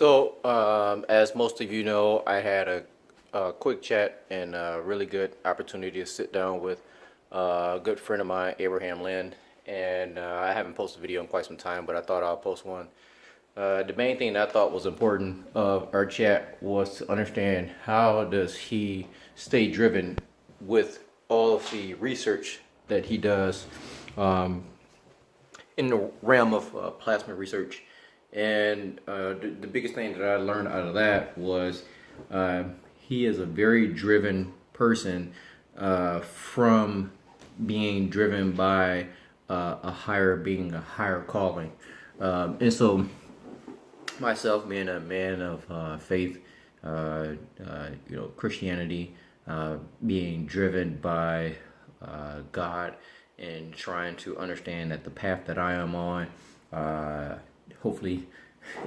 As most of you know, I had a quick chat and a really good opportunity to sit down with a good friend of mine, Abraham Lynn. And I haven't posted a video in quite some time, but I thought I'll post one. The main thing that I thought was important of our chat was to understand how does he stay driven with all of the research that he does in the realm of plasma research. And the biggest thing that I learned out of that was he is a very driven person from being driven by a higher being, a higher calling. And so, myself being a man of faith, Christianity, being driven by God and trying to understand that the path that I am on, hopefully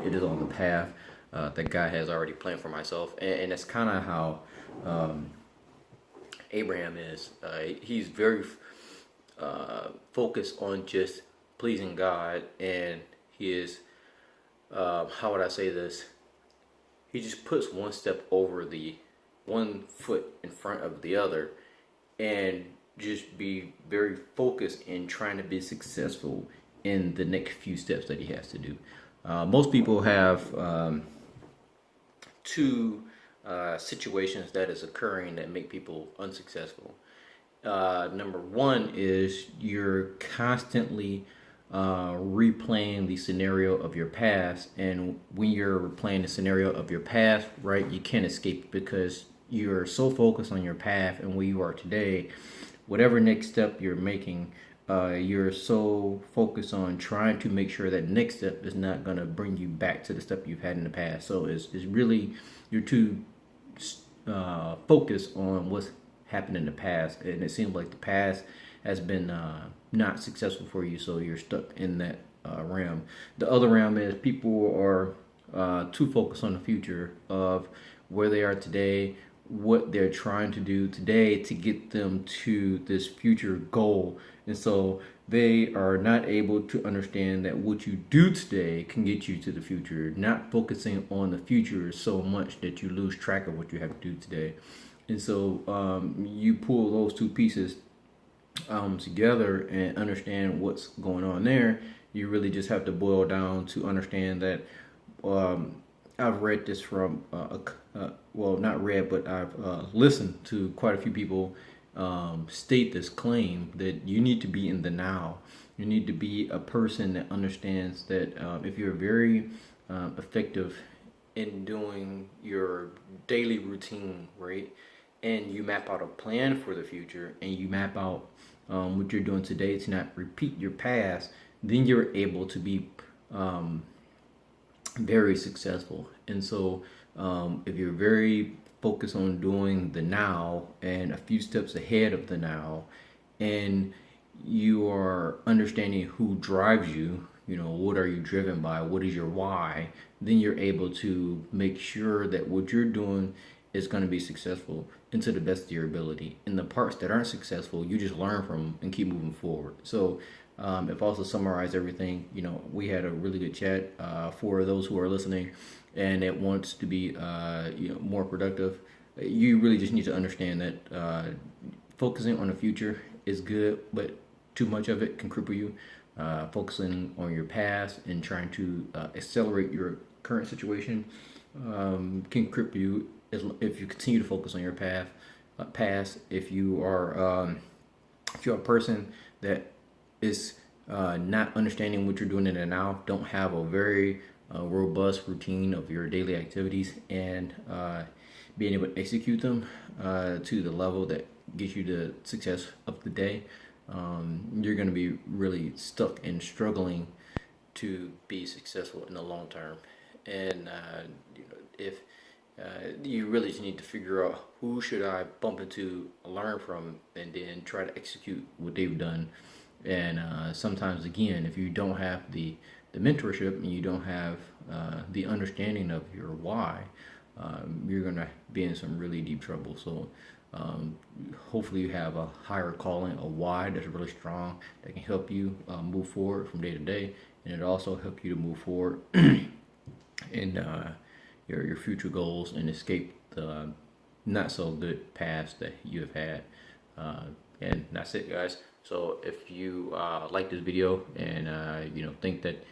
it is on the path that God has already planned for myself. And that's kind of how Abraham is. He's very focused on just pleasing God, and he is, how would I say this? He just puts one step over one foot in front of the other, and just be very focused in trying to be successful in the next few steps that he has to do. Most people have two situations that is occurring that make people unsuccessful. Number one is you're constantly replaying the scenario of your past, and when you're replaying the scenario of your past, right, you can't escape because you're so focused on your path and where you are today. Whatever next step you're making, you're so focused on trying to make sure that next step is not going to bring you back to the step you've had in the past. So it's really, you're too focused on what's happened in the past, and it seems like the past has been not successful for you, so you're stuck in that realm. The other realm is people are too focused on the future of where they are today, what they're trying to do today to get them to this future goal. And so they are not able to understand that what you do today can get you to the future, not focusing on the future so much that you lose track of what you have to do today. And so you pull those two pieces together and understand what's going on there. You really just have to boil down to understand that I've read this from, well, not read, but I've listened to quite a few people state this claim that you need to be in the now. You need to be a person that understands that if you're very effective in doing your daily routine, right, and you map out a plan for the future and you map out what you're doing today to not repeat your past, then you're able to be very successful. And so if you're very focused on doing the now and a few steps ahead of the now, and you are understanding who drives you, what are you driven by, what is your why, then you're able to make sure that what you're doing is going to be successful and to the best of your ability. And the parts that aren't successful, you just learn from and keep moving forward. So if I also summarize everything, we had a really good chat for those who are listening and that wants to be more productive. You really just need to understand that focusing on the future is good, but too much of it can cripple you. Focusing on your past and trying to accelerate your current situation can cripple you if you continue to focus on your past. If you are a person that is not understanding what you're doing in the now, don't have a very robust routine of your daily activities, and being able to execute them to the level that gets you the success of the day, you're going to be really stuck and struggling to be successful in the long term. And if you really just need to figure out who should I bump into, learn from, and then try to execute what they've done. And sometimes, again, if you don't have the mentorship and you don't have the understanding of your why, you're going to be in some really deep trouble. So hopefully you have a higher calling, a why that's really strong, that can help you move forward from day to day, and it also help you to move forward in your future goals and escape the not so good past that you have had. And that's it, guys. So if you like this video and think that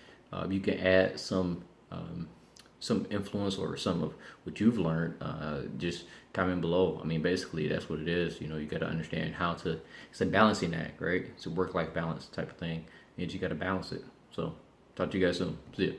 you can add some influence or some of what you've learned, just comment below. I mean, basically that's what it is. You got to understand how to. It's a balancing act, right? It's a work-life balance type of thing, and you got to balance it. So talk to you guys soon. See ya.